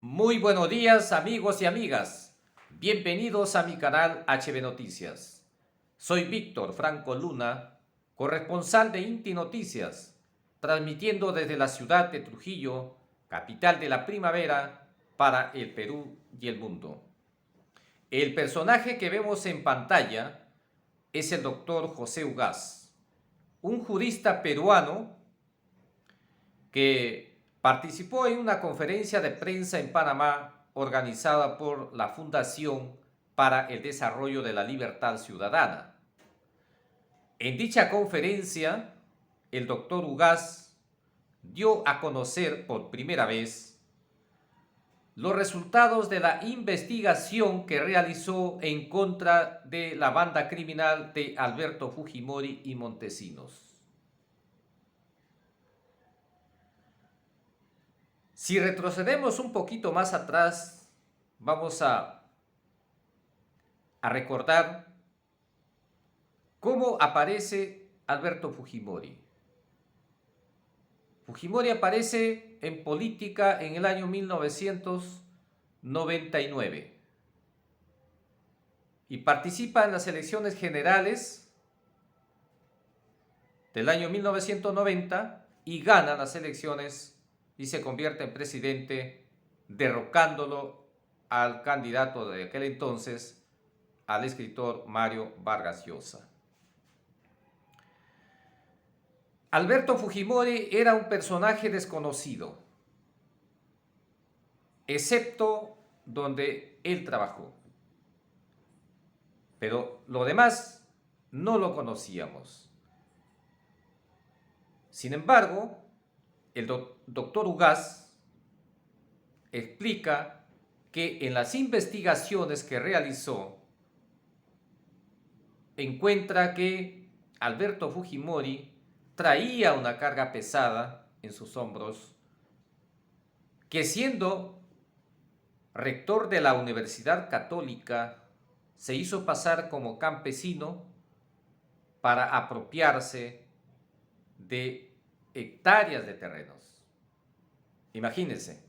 Muy buenos días amigos y amigas, bienvenidos a mi canal HB Noticias. Soy Víctor Franco Luna, corresponsal de Inti Noticias, transmitiendo desde la ciudad de Trujillo, capital de la primavera, para el Perú y el mundo. El personaje que vemos en pantalla es el doctor José Ugaz, un jurista peruano que participó en una conferencia de prensa en Panamá organizada por la Fundación para el Desarrollo de la Libertad Ciudadana. En dicha conferencia, el doctor Ugaz dio a conocer por primera vez los resultados de la investigación que realizó en contra de la banda criminal de Alberto Fujimori y Montesinos. Si retrocedemos un poquito más atrás, vamos a recordar cómo aparece Alberto Fujimori. Fujimori aparece en política en el año 1999 y participa en las elecciones generales del año 1990 y gana las elecciones y se convierte en presidente, derrocándolo al candidato de aquel entonces, al escritor Mario Vargas Llosa. Alberto Fujimori era un personaje desconocido, excepto donde él trabajó. Pero lo demás no lo conocíamos. Sin embargo, el doctor Ugaz explica que en las investigaciones que realizó encuentra que Alberto Fujimori traía una carga pesada en sus hombros, que siendo rector de la Universidad Católica se hizo pasar como campesino para apropiarse de hectáreas de terrenos. Imagínense,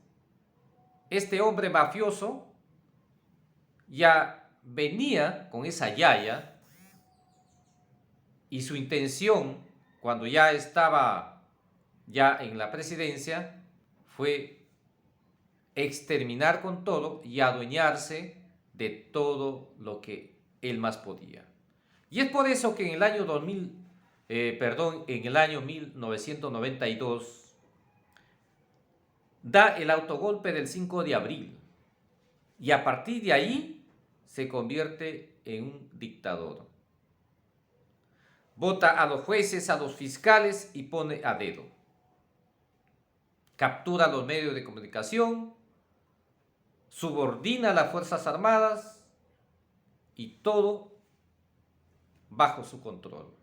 este hombre mafioso ya venía con esa yaya y su intención, cuando ya estaba en la presidencia, fue exterminar con todo y adueñarse de todo lo que él más podía. Y es por eso que en el año en el año 1992 da el autogolpe del 5 de abril y a partir de ahí se convierte en un dictador. Vota a los jueces, a los fiscales y pone a dedo. Captura los medios de comunicación, subordina a las Fuerzas Armadas y todo bajo su control.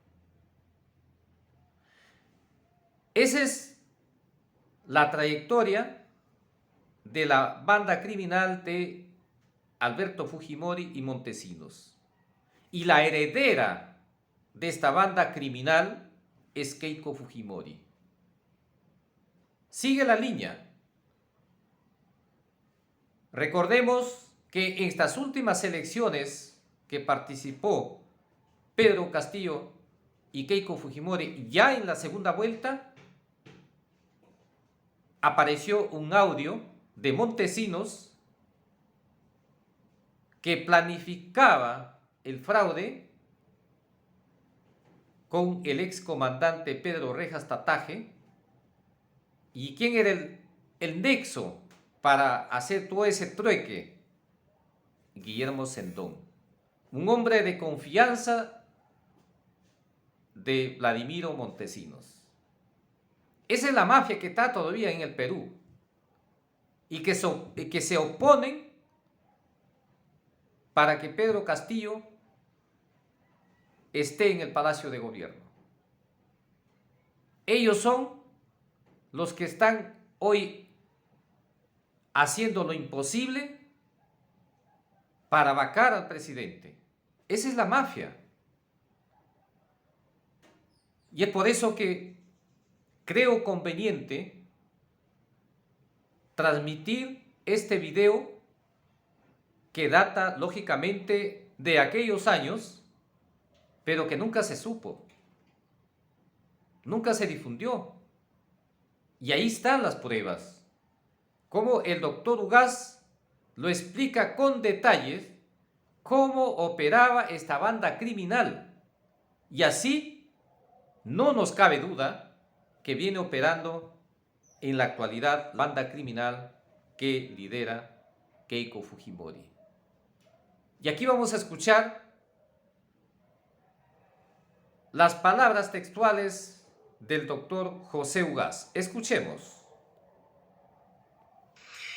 Esa es la trayectoria de la banda criminal de Alberto Fujimori y Montesinos. Y la heredera de esta banda criminal es Keiko Fujimori. Sigue la línea. Recordemos que en estas últimas elecciones que participó Pedro Castillo y Keiko Fujimori, ya en la segunda vuelta, apareció un audio de Montesinos que planificaba el fraude con el excomandante Pedro Rejas Tataje. ¿Y quién era el nexo para hacer todo ese trueque? Guillermo Sendón, un hombre de confianza de Vladimiro Montesinos. Esa es la mafia que está todavía en el Perú y que se oponen para que Pedro Castillo esté en el Palacio de Gobierno. Ellos son los que están hoy haciendo lo imposible para vacar al presidente. Esa es la mafia. Y es por eso que creo conveniente transmitir este video que data lógicamente de aquellos años, pero que nunca se supo, nunca se difundió. Y ahí están las pruebas. Como el doctor Ugaz lo explica con detalles cómo operaba esta banda criminal. Y así no nos cabe duda que viene operando en la actualidad la banda criminal que lidera Keiko Fujimori. Y aquí vamos a escuchar las palabras textuales del doctor José Ugaz. Escuchemos.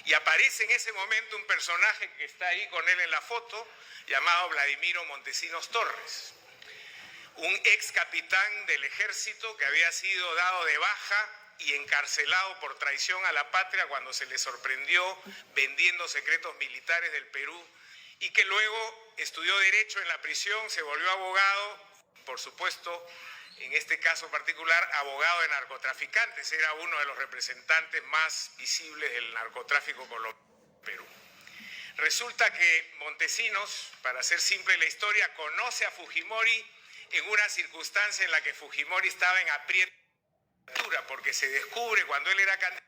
Y aparece en ese momento un personaje que está ahí con él en la foto, llamado Vladimiro Montesinos Torres, un ex capitán del ejército que había sido dado de baja y encarcelado por traición a la patria cuando se le sorprendió vendiendo secretos militares del Perú, y que luego estudió Derecho en la prisión, se volvió abogado, por supuesto, en este caso particular, abogado de narcotraficantes. Era uno de los representantes más visibles del narcotráfico colombiano en Perú. Resulta que Montesinos, para hacer simple la historia, conoce a Fujimori en una circunstancia en la que Fujimori estaba en aprieto, porque se descubre cuando él era candidato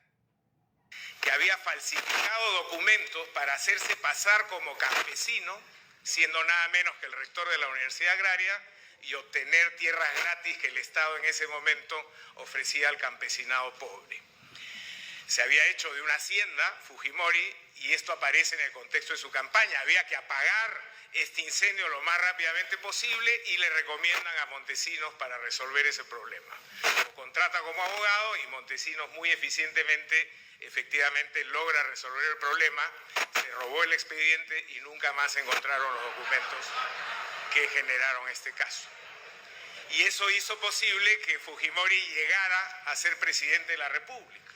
que había falsificado documentos para hacerse pasar como campesino, siendo nada menos que el rector de la Universidad Agraria, y obtener tierras gratis que el Estado en ese momento ofrecía al campesinado pobre. Se había hecho de una hacienda, Fujimori, y esto aparece en el contexto de su campaña. Había que apagar este incendio lo más rápidamente posible y le recomiendan a Montesinos para resolver ese problema. Lo contrata como abogado y Montesinos muy eficientemente, efectivamente, logra resolver el problema, se robó el expediente y nunca más encontraron los documentos que generaron este caso. Y eso hizo posible que Fujimori llegara a ser presidente de la República.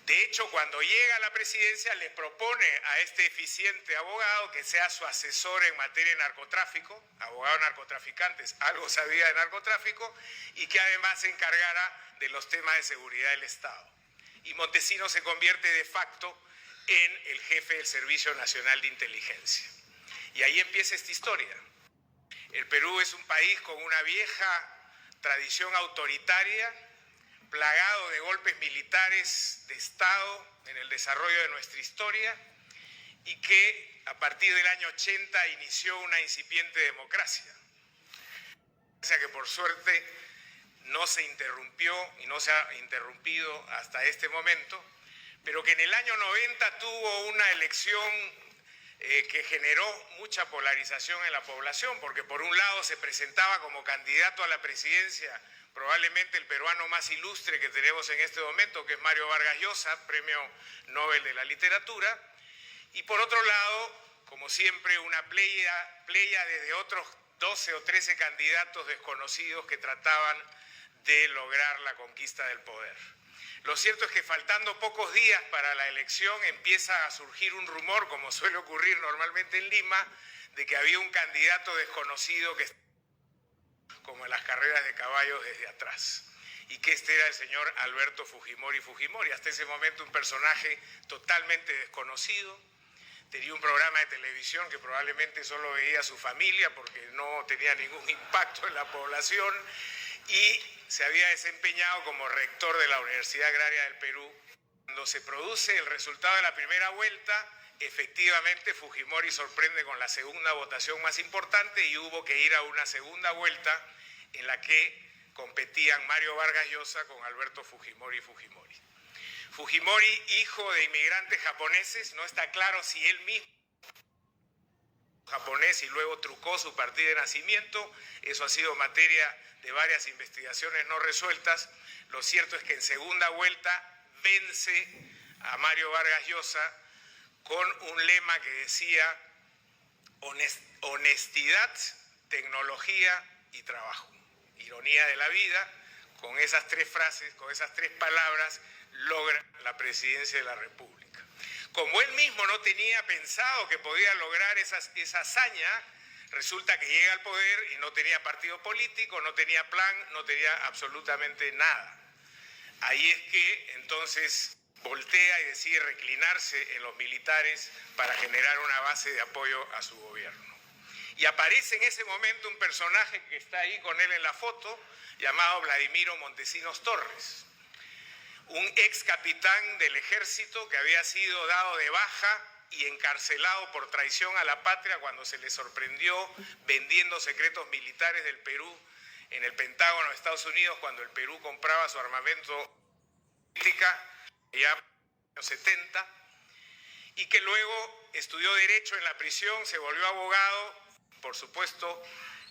De hecho, cuando llega a la presidencia, le propone a este eficiente abogado que sea su asesor en materia de narcotráfico, abogado de narcotraficantes, algo sabía de narcotráfico, y que además se encargara de los temas de seguridad del Estado. Y Montesinos se convierte de facto en el jefe del Servicio Nacional de Inteligencia. Y ahí empieza esta historia. El Perú es un país con una vieja tradición autoritaria, plagado de golpes militares de Estado en el desarrollo de nuestra historia, y que a partir del año 80 inició una incipiente democracia. O sea que por suerte no se interrumpió y no se ha interrumpido hasta este momento, pero que en el año 90 tuvo una elección que generó mucha polarización en la población, porque por un lado se presentaba como candidato a la presidencia probablemente el peruano más ilustre que tenemos en este momento, que es Mario Vargas Llosa, Premio Nobel de la Literatura, y por otro lado, como siempre, una playa de otros 12 o 13 candidatos desconocidos que trataban de lograr la conquista del poder. Lo cierto es que faltando pocos días para la elección empieza a surgir un rumor, como suele ocurrir normalmente en Lima, de que había un candidato desconocido que, como en las carreras de caballos, desde atrás, y que este era el señor Alberto Fujimori Fujimori, hasta ese momento un personaje totalmente desconocido. Tenía un programa de televisión que probablemente solo veía su familia porque no tenía ningún impacto en la población, y se había desempeñado como rector de la Universidad Agraria del Perú. Cuando se produce el resultado de la primera vuelta, efectivamente Fujimori sorprende con la segunda votación más importante y hubo que ir a una segunda vuelta en la que competían Mario Vargas Llosa con Alberto Fujimori Fujimori. Fujimori, hijo de inmigrantes japoneses, no está claro si él mismo japonés y luego trucó su partida de nacimiento. Eso ha sido materia de varias investigaciones no resueltas. Lo cierto es que en segunda vuelta vence a Mario Vargas Llosa con un lema que decía honestidad, tecnología y trabajo. Ironía de la vida, con esas tres frases, con esas tres palabras, logra la presidencia de la República. Como él mismo no tenía pensado que podía lograr esa hazaña, resulta que llega al poder y no tenía partido político, no tenía plan, no tenía absolutamente nada. Ahí es que entonces voltea y decide reclinarse en los militares para generar una base de apoyo a su gobierno. Y aparece en ese momento un personaje que está ahí con él en la foto, llamado Vladimiro Montesinos Torres, un ex capitán del ejército que había sido dado de baja y encarcelado por traición a la patria cuando se le sorprendió vendiendo secretos militares del Perú en el Pentágono de Estados Unidos, cuando el Perú compraba su armamento ya en los años 70, y que luego estudió Derecho en la prisión, se volvió abogado, por supuesto,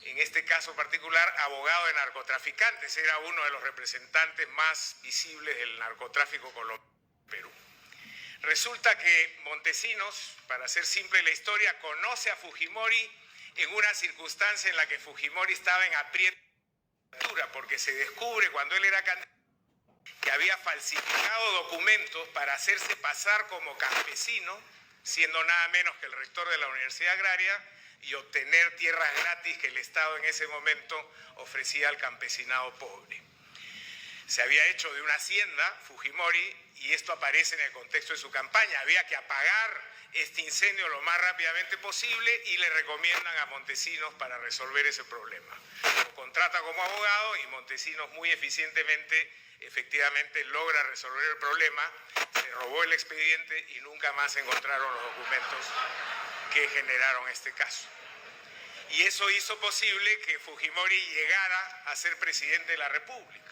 en este caso particular, abogado de narcotraficantes. Era uno de los representantes más visibles del narcotráfico colombiano en Perú. Resulta que Montesinos, para hacer simple la historia, conoce a Fujimori en una circunstancia en la que Fujimori estaba en aprieto, porque se descubre cuando él era candidato que había falsificado documentos para hacerse pasar como campesino, siendo nada menos que el rector de la Universidad Agraria, y obtener tierras gratis que el Estado en ese momento ofrecía al campesinado pobre. Se había hecho de una hacienda, Fujimori, y esto aparece en el contexto de su campaña. Había que apagar este incendio lo más rápidamente posible y le recomiendan a Montesinos para resolver ese problema. Lo contrata como abogado y Montesinos muy eficientemente, efectivamente, logra resolver el problema, se robó el expediente y nunca más encontraron los documentos que generaron este caso. Y eso hizo posible que Fujimori llegara a ser presidente de la República.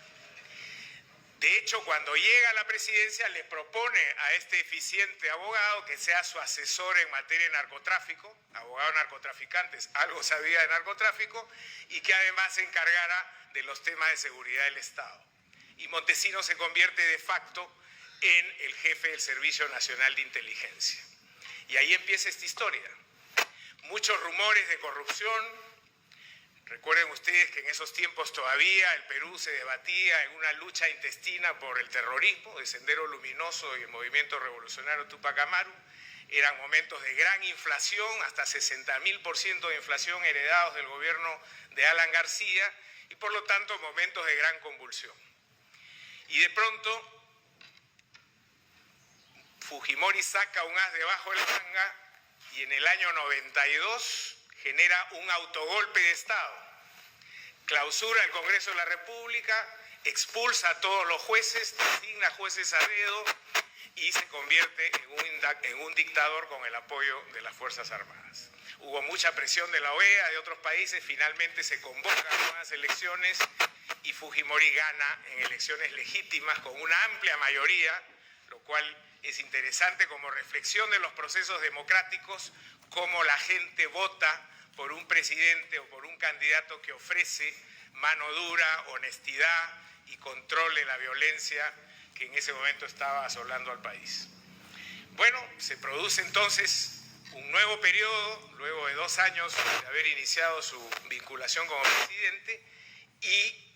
De hecho, cuando llega a la presidencia, le propone a este eficiente abogado que sea su asesor en materia de narcotráfico, abogado de narcotraficantes, algo sabía de narcotráfico, y que además se encargara de los temas de seguridad del Estado. Y Montesinos se convierte de facto en el jefe del Servicio Nacional de Inteligencia. Y ahí empieza esta historia. Muchos rumores de corrupción. Recuerden ustedes que en esos tiempos todavía el Perú se debatía en una lucha intestina por el terrorismo, de Sendero Luminoso y el Movimiento Revolucionario Túpac Amaru. Eran momentos de gran inflación, hasta 60.000% de inflación heredados del gobierno de Alan García, y por lo tanto momentos de gran convulsión. Y de pronto Fujimori saca un as debajo de la manga y en el año 92 genera un autogolpe de Estado. Clausura el Congreso de la República, expulsa a todos los jueces, designa jueces a dedo y se convierte en un dictador con el apoyo de las Fuerzas Armadas. Hubo mucha presión de la OEA, de otros países, finalmente se convocan nuevas elecciones y Fujimori gana en elecciones legítimas con una amplia mayoría, lo cual es interesante como reflexión de los procesos democráticos, cómo la gente vota por un presidente o por un candidato que ofrece mano dura, honestidad y control de la violencia que en ese momento estaba asolando al país. Bueno, se produce entonces un nuevo periodo, luego de 2 años de haber iniciado su vinculación como presidente, y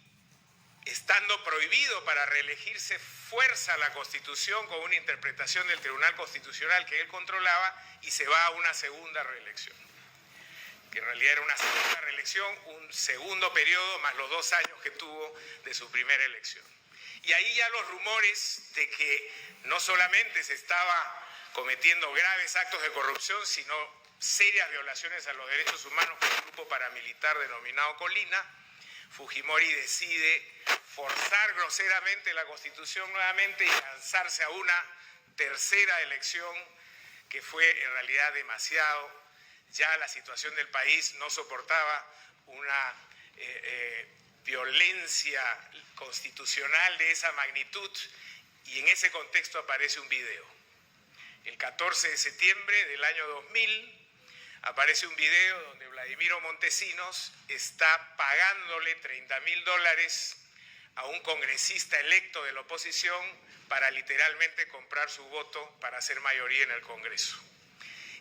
estando prohibido para reelegirse, fuerza la Constitución con una interpretación del Tribunal Constitucional que él controlaba y se va a una segunda reelección. Que en realidad era una segunda reelección, un segundo periodo más los 2 años que tuvo de su primera elección. Y ahí ya los rumores de que no solamente se estaba cometiendo graves actos de corrupción, sino serias violaciones a los derechos humanos por un grupo paramilitar denominado Colina, Fujimori decide forzar groseramente la Constitución nuevamente y lanzarse a una tercera elección que fue en realidad demasiado. Ya la situación del país no soportaba una violencia constitucional de esa magnitud y en ese contexto aparece un video. El 14 de septiembre del año 2000 aparece un video donde Vladimiro Montesinos está pagándole $30.000 a un congresista electo de la oposición para literalmente comprar su voto para hacer mayoría en el Congreso.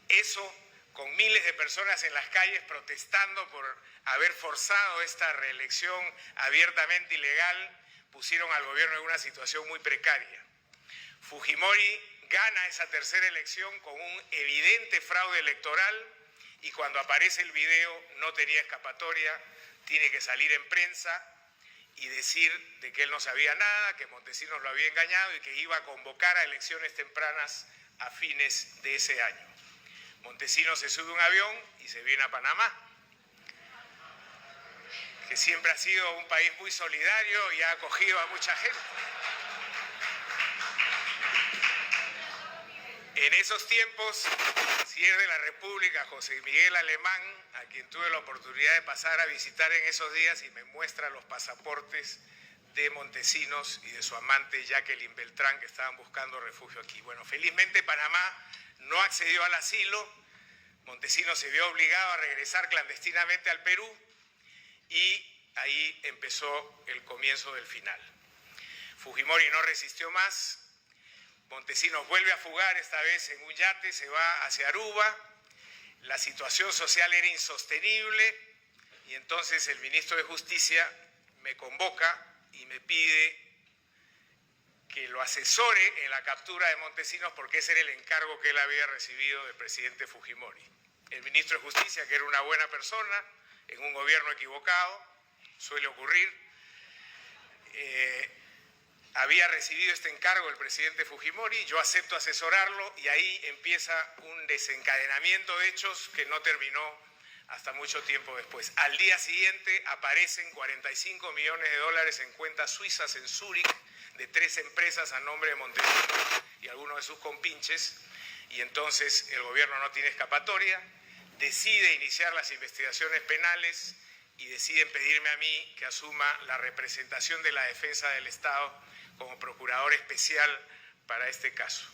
Eso con miles de personas en las calles protestando por haber forzado esta reelección abiertamente ilegal, pusieron al gobierno en una situación muy precaria. Fujimori gana esa tercera elección con un evidente fraude electoral y cuando aparece el video no tenía escapatoria, tiene que salir en prensa y decir de que él no sabía nada, que Montesinos lo había engañado y que iba a convocar a elecciones tempranas a fines de ese año. Montesinos se sube a un avión y se viene a Panamá, que siempre ha sido un país muy solidario y ha acogido a mucha gente. En esos tiempos, el canciller de la República, José Miguel Alemán, a quien tuve la oportunidad de pasar a visitar en esos días y me muestra los pasaportes de Montesinos y de su amante Jacqueline Beltrán, que estaban buscando refugio aquí. Bueno, felizmente Panamá no accedió al asilo, Montesinos se vio obligado a regresar clandestinamente al Perú y ahí empezó el comienzo del final. Fujimori no resistió más. Montesinos vuelve a fugar, esta vez en un yate, se va hacia Aruba. La situación social era insostenible y entonces el ministro de Justicia me convoca y me pide que lo asesore en la captura de Montesinos porque ese era el encargo que él había recibido del presidente Fujimori. El ministro de Justicia, que era una buena persona, en un gobierno equivocado, suele ocurrir, había recibido este encargo del presidente Fujimori, yo acepto asesorarlo y ahí empieza un desencadenamiento de hechos que no terminó hasta mucho tiempo después. Al día siguiente aparecen 45 millones de dólares en cuentas suizas en Zúrich de 3 empresas a nombre de Montesinos y algunos de sus compinches, y entonces el gobierno no tiene escapatoria, decide iniciar las investigaciones penales y deciden pedirme a mí que asuma la representación de la defensa del Estado como procurador especial para este caso.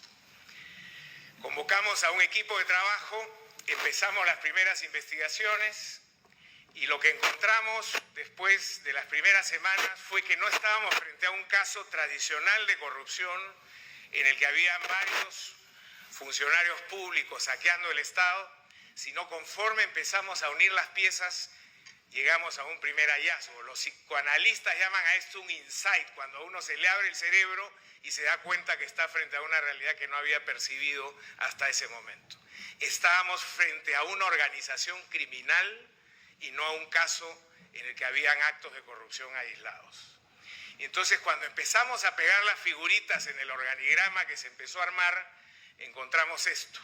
Convocamos a un equipo de trabajo, empezamos las primeras investigaciones y lo que encontramos después de las primeras semanas fue que no estábamos frente a un caso tradicional de corrupción en el que habían varios funcionarios públicos saqueando el Estado, sino conforme empezamos a unir las piezas, llegamos a un primer hallazgo. Los psicoanalistas llaman a esto un insight, cuando a uno se le abre el cerebro y se da cuenta que está frente a una realidad que no había percibido hasta ese momento. Estábamos frente a una organización criminal y no a un caso en el que habían actos de corrupción aislados. Y entonces cuando empezamos a pegar las figuritas en el organigrama que se empezó a armar, encontramos esto.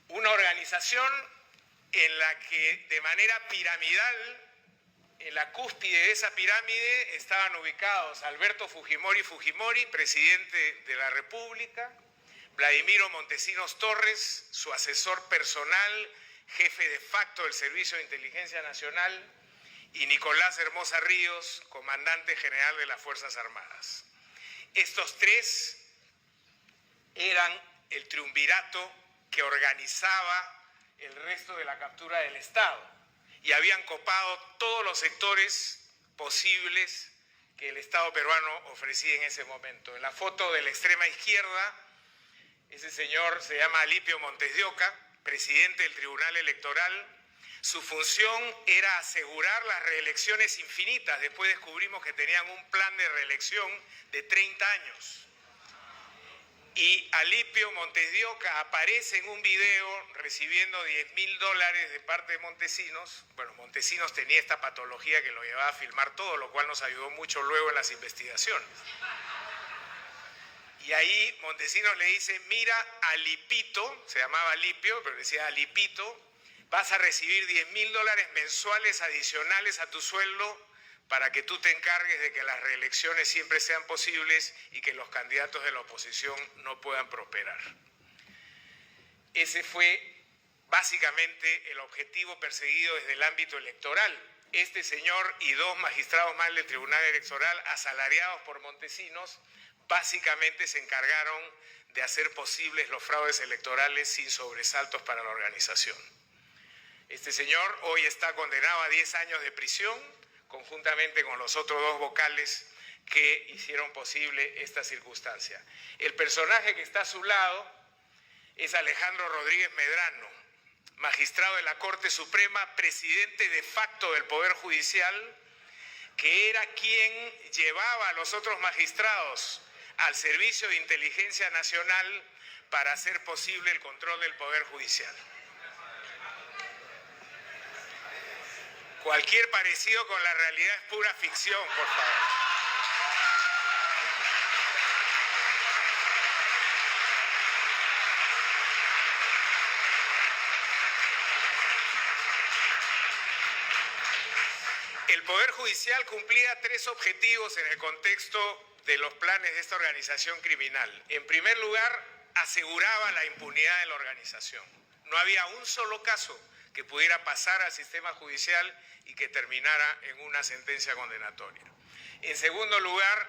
Una organización en la que de manera piramidal, en la cúspide de esa pirámide estaban ubicados Alberto Fujimori Fujimori, presidente de la República, Vladimiro Montesinos Torres, su asesor personal, jefe de facto del Servicio de Inteligencia Nacional, y Nicolás Hermosa Ríos, comandante general de las Fuerzas Armadas. Estos tres eran el triunvirato que organizaba el resto de la captura del Estado y habían copado todos los sectores posibles que el Estado peruano ofrecía en ese momento. En la foto de la extrema izquierda, ese señor se llama Alipio Montes de Oca, presidente del Tribunal Electoral. Su función era asegurar las reelecciones infinitas. Después descubrimos que tenían un plan de reelección de 30 años. Y Alipio Montes de Oca aparece en un video recibiendo $10.000 de parte de Montesinos. Bueno, Montesinos tenía esta patología que lo llevaba a filmar todo, lo cual nos ayudó mucho luego en las investigaciones. Y ahí Montesinos le dice, mira, Alipito, se llamaba Alipio, pero decía Alipito, vas a recibir $10.000 mensuales adicionales a tu sueldo para que tú te encargues de que las reelecciones siempre sean posibles y que los candidatos de la oposición no puedan prosperar. Ese fue básicamente el objetivo perseguido desde el ámbito electoral. Este señor y 2 magistrados más del Tribunal Electoral, asalariados por Montesinos, básicamente se encargaron de hacer posibles los fraudes electorales sin sobresaltos para la organización. Este señor hoy está condenado a 10 años de prisión, conjuntamente con los otros 2 vocales que hicieron posible esta circunstancia. El personaje que está a su lado es Alejandro Rodríguez Medrano, magistrado de la Corte Suprema, presidente de facto del Poder Judicial, que era quien llevaba a los otros magistrados al Servicio de Inteligencia Nacional para hacer posible el control del Poder Judicial. Cualquier parecido con la realidad es pura ficción, por favor. El Poder Judicial cumplía 3 objetivos en el contexto de los planes de esta organización criminal. En primer lugar, aseguraba la impunidad de la organización. No había un solo caso que pudiera pasar al sistema judicial y que terminara en una sentencia condenatoria. En segundo lugar,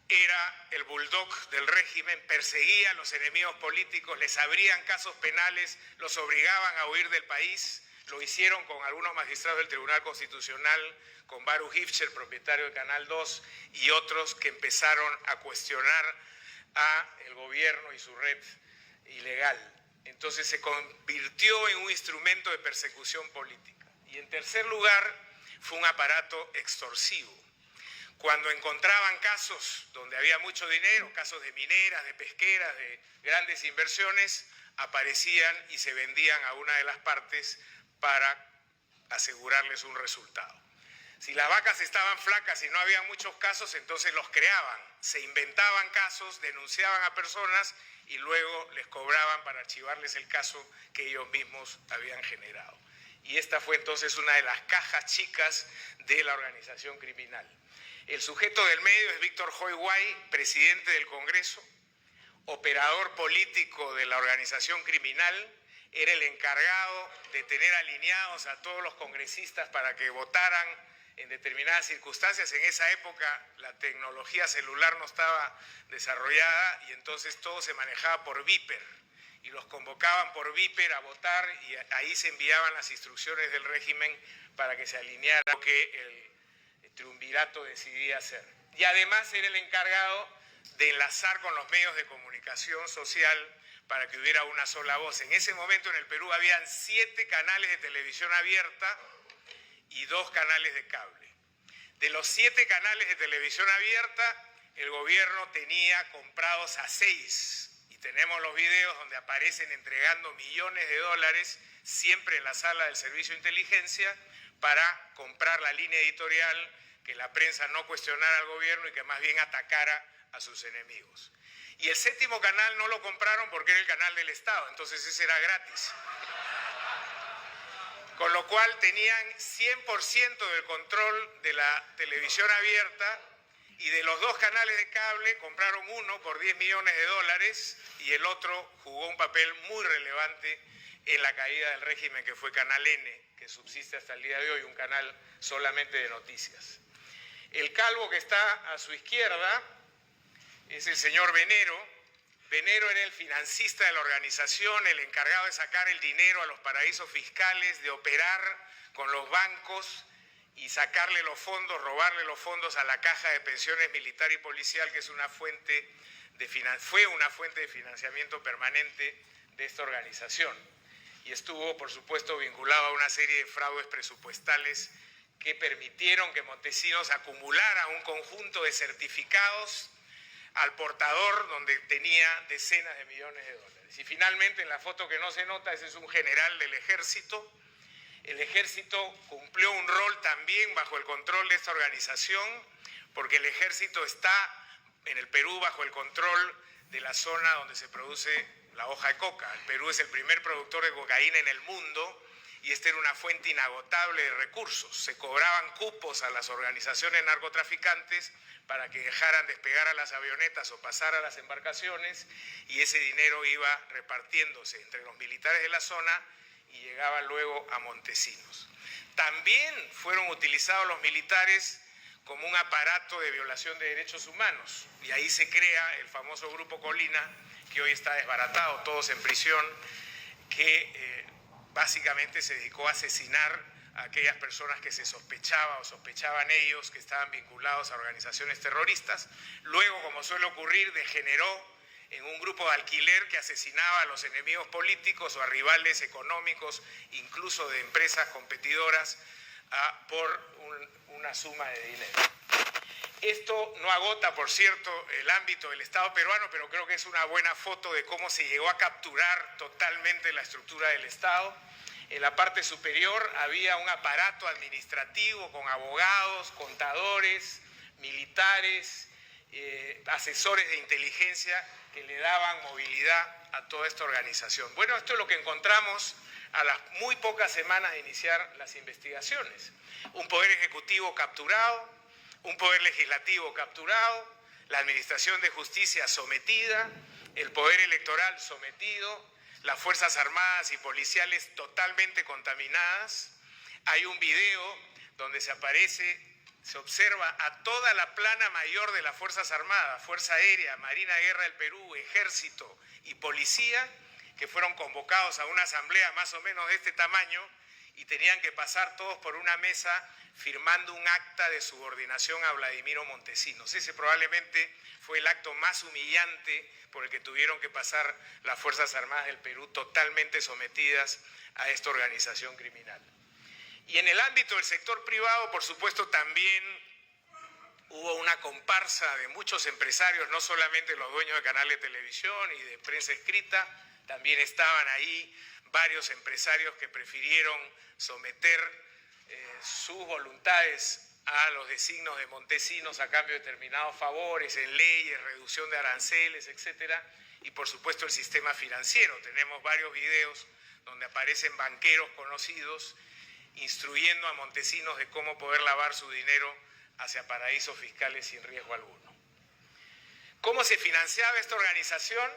era el bulldog del régimen, perseguía a los enemigos políticos, les abrían casos penales, los obligaban a huir del país. Lo hicieron con algunos magistrados del Tribunal Constitucional, con Baruch Ifcher, propietario de Canal 2, y otros que empezaron a cuestionar al gobierno y su red ilegal. Entonces se convirtió en un instrumento de persecución política. Y en tercer lugar, fue un aparato extorsivo. Cuando encontraban casos donde había mucho dinero, casos de mineras, de pesqueras, de grandes inversiones, aparecían y se vendían a una de las partes para asegurarles un resultado. Si las vacas estaban flacas y no había muchos casos, entonces los creaban, se inventaban casos, denunciaban a personas y luego les cobraban para archivarles el caso que ellos mismos habían generado. Y esta fue entonces una de las cajas chicas de la organización criminal. El sujeto del medio es Víctor Joy Guay, presidente del Congreso, operador político de la organización criminal. Era el encargado de tener alineados a todos los congresistas para que votaran en determinadas circunstancias. En esa época la tecnología celular no estaba desarrollada y entonces todo se manejaba por Viper y los convocaban por Viper a votar y ahí se enviaban las instrucciones del régimen para que se alineara lo que el triunvirato decidía hacer. Y además era el encargado de enlazar con los medios de comunicación social para que hubiera una sola voz. En ese momento en el Perú habían 7 canales de televisión abierta y 2 canales de cable. De los 7 canales de televisión abierta, el gobierno tenía comprados a 6. Y tenemos los videos donde aparecen entregando millones de dólares, siempre en la sala del Servicio de Inteligencia, para comprar la línea editorial, que la prensa no cuestionara al gobierno y que más bien atacara a sus enemigos. Y el 7º canal no lo compraron porque era el canal del Estado, entonces ese era gratis. Con lo cual tenían 100% del control de la televisión abierta y de los 2 canales de cable compraron uno por 10 millones de dólares y el otro jugó un papel muy relevante en la caída del régimen, que fue Canal N, que subsiste hasta el día de hoy, un canal solamente de noticias. El calvo que está a su izquierda es el señor Venero. Venero era el financista de la organización, el encargado de sacar el dinero a los paraísos fiscales, de operar con los bancos y sacarle los fondos, robarle los fondos a la caja de pensiones militar y policial, que es fue una fuente de financiamiento permanente de esta organización. Y estuvo, por supuesto, vinculado a una serie de fraudes presupuestales que permitieron que Montesinos acumulara un conjunto de certificados al portador donde tenía decenas de millones de dólares. Y finalmente, en la foto que no se nota, ese es un general del ejército. El ejército cumplió un rol también bajo el control de esta organización, porque el ejército está en el Perú bajo el control de la zona donde se produce la hoja de coca. El Perú es el primer productor de cocaína en el mundo y esta era una fuente inagotable de recursos. Se cobraban cupos a las organizaciones narcotraficantes para que dejaran despegar a las avionetas o pasar a las embarcaciones y ese dinero iba repartiéndose entre los militares de la zona y llegaba luego a Montesinos. También fueron utilizados los militares como un aparato de violación de derechos humanos y ahí se crea el famoso Grupo Colina, que hoy está desbaratado, todos en prisión, que básicamente se dedicó a asesinar a aquellas personas que se sospechaba o sospechaban ellos que estaban vinculados a organizaciones terroristas. Luego, como suele ocurrir, degeneró en un grupo de alquiler que asesinaba a los enemigos políticos o a rivales económicos, incluso de empresas competidoras, por una suma de dinero. Esto no agota, por cierto, el ámbito del Estado peruano, pero creo que es una buena foto de cómo se llegó a capturar totalmente la estructura del Estado. En la parte superior había un aparato administrativo con abogados, contadores, militares, asesores de inteligencia que le daban movilidad a toda esta organización. Bueno, esto es lo que encontramos a las muy pocas semanas de iniciar las investigaciones. Un poder ejecutivo capturado, un poder legislativo capturado, la administración de justicia sometida, el poder electoral sometido, las Fuerzas Armadas y policiales totalmente contaminadas. Hay un video donde se observa a toda la plana mayor de las Fuerzas Armadas, Fuerza Aérea, Marina de Guerra del Perú, Ejército y Policía, que fueron convocados a una asamblea más o menos de este tamaño y tenían que pasar todos por una mesa firmando un acta de subordinación a Vladimiro Montesinos. Ese probablemente fue el acto más humillante por el que tuvieron que pasar las Fuerzas Armadas del Perú, totalmente sometidas a esta organización criminal. Y en el ámbito del sector privado, por supuesto, también hubo una comparsa de muchos empresarios, no solamente los dueños de canales de televisión y de prensa escrita, también estaban ahí varios empresarios que prefirieron someter sus voluntades a los designios de Montesinos a cambio de determinados favores en leyes, reducción de aranceles, etcétera, y por supuesto el sistema financiero. Tenemos varios videos donde aparecen banqueros conocidos instruyendo a Montesinos de cómo poder lavar su dinero hacia paraísos fiscales sin riesgo alguno. ¿Cómo se financiaba esta organización?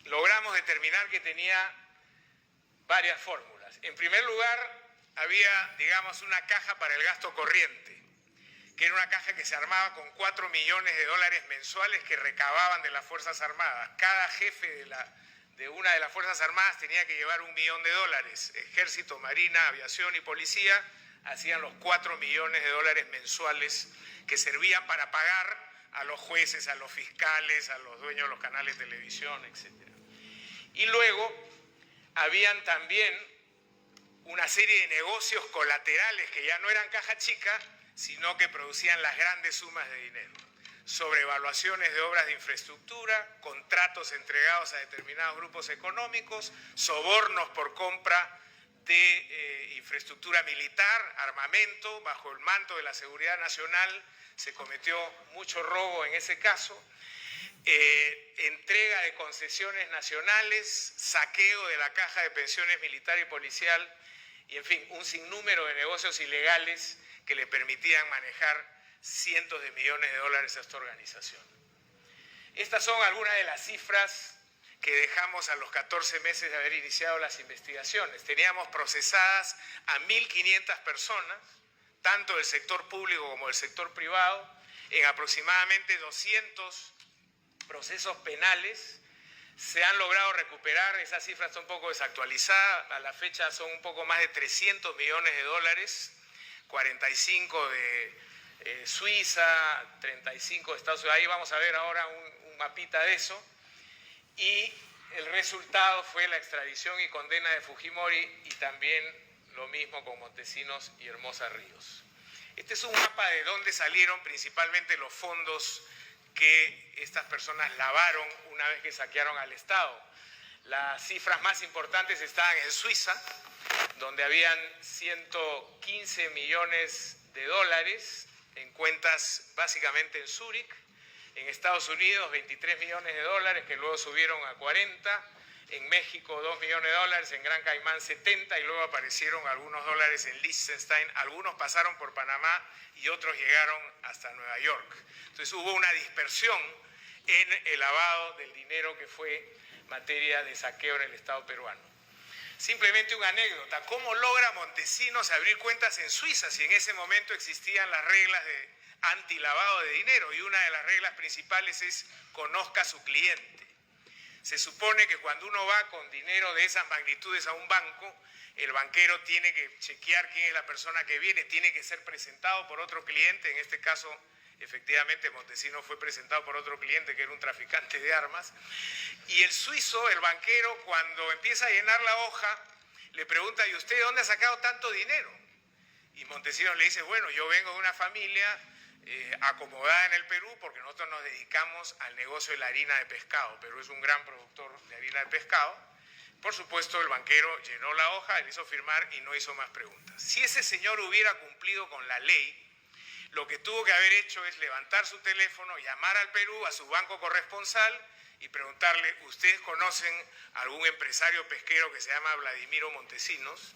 Logramos determinar que tenía varias fórmulas. En primer lugar, había, digamos, una caja para el gasto corriente, que era una caja que se armaba con 4 millones de dólares mensuales que recababan de las Fuerzas Armadas. Cada jefe de una de las Fuerzas Armadas tenía que llevar $1 millón. Ejército, Marina, Aviación y Policía hacían los 4 millones de dólares mensuales que servían para pagar a los jueces, a los fiscales, a los dueños de los canales de televisión, etc. Y luego habían también una serie de negocios colaterales que ya no eran caja chica, sino que producían las grandes sumas de dinero. Sobrevaluaciones de obras de infraestructura, contratos entregados a determinados grupos económicos, sobornos por compra de infraestructura militar, armamento, bajo el manto de la seguridad nacional. Se cometió mucho robo en ese caso. Entrega de concesiones nacionales, saqueo de la caja de pensiones militar y policial, y en fin, un sinnúmero de negocios ilegales que le permitían manejar cientos de millones de dólares a esta organización. Estas son algunas de las cifras que dejamos a los 14 meses de haber iniciado las investigaciones. Teníamos procesadas a 1.500 personas, tanto del sector público como del sector privado, en aproximadamente 200 procesos penales. Se han logrado recuperar, esa cifra está un poco desactualizada, a la fecha son un poco más de 300 millones de dólares, 45 de Suiza, 35 de Estados Unidos. Ahí vamos a ver ahora un mapita de eso. Y el resultado fue la extradición y condena de Fujimori, y también lo mismo con Montesinos y Hermosa Ríos. Este es un mapa de dónde salieron principalmente los fondos que estas personas lavaron una vez que saquearon al Estado. Las cifras más importantes estaban en Suiza, donde habían 115 millones de dólares en cuentas básicamente en Zúrich. En Estados Unidos 23 millones de dólares que luego subieron a 40. En México 2 millones de dólares, en Gran Caimán 70, y luego aparecieron algunos dólares en Liechtenstein. Algunos pasaron por Panamá y otros llegaron hasta Nueva York. Entonces hubo una dispersión en el lavado del dinero que fue materia de saqueo en el Estado peruano. Simplemente una anécdota: ¿cómo logra Montesinos abrir cuentas en Suiza si en ese momento existían las reglas de antilavado de dinero? Y una de las reglas principales es conozca a su cliente. Se supone que cuando uno va con dinero de esas magnitudes a un banco, el banquero tiene que chequear quién es la persona que viene, tiene que ser presentado por otro cliente. En este caso, efectivamente, Montesinos fue presentado por otro cliente que era un traficante de armas. Y el suizo, el banquero, cuando empieza a llenar la hoja, le pregunta: ¿y usted de dónde ha sacado tanto dinero? Y Montesinos le dice: bueno, yo vengo de una familia acomodada en el Perú, porque nosotros nos dedicamos al negocio de la harina de pescado. Perú es un gran productor de harina de pescado. Por supuesto, el banquero llenó la hoja, le hizo firmar y no hizo más preguntas. Si ese señor hubiera cumplido con la ley, lo que tuvo que haber hecho es levantar su teléfono, llamar al Perú, a su banco corresponsal y preguntarle, ¿ustedes conocen algún empresario pesquero que se llama Vladimiro Montesinos?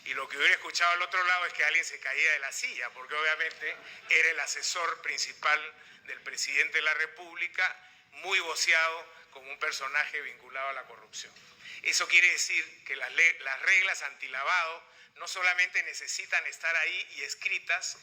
Y lo que hubiera escuchado al otro lado es que alguien se caía de la silla, porque obviamente era el asesor principal del presidente de la República, muy voceado como un personaje vinculado a la corrupción. Eso quiere decir que las reglas antilavado no solamente necesitan estar ahí y escritas,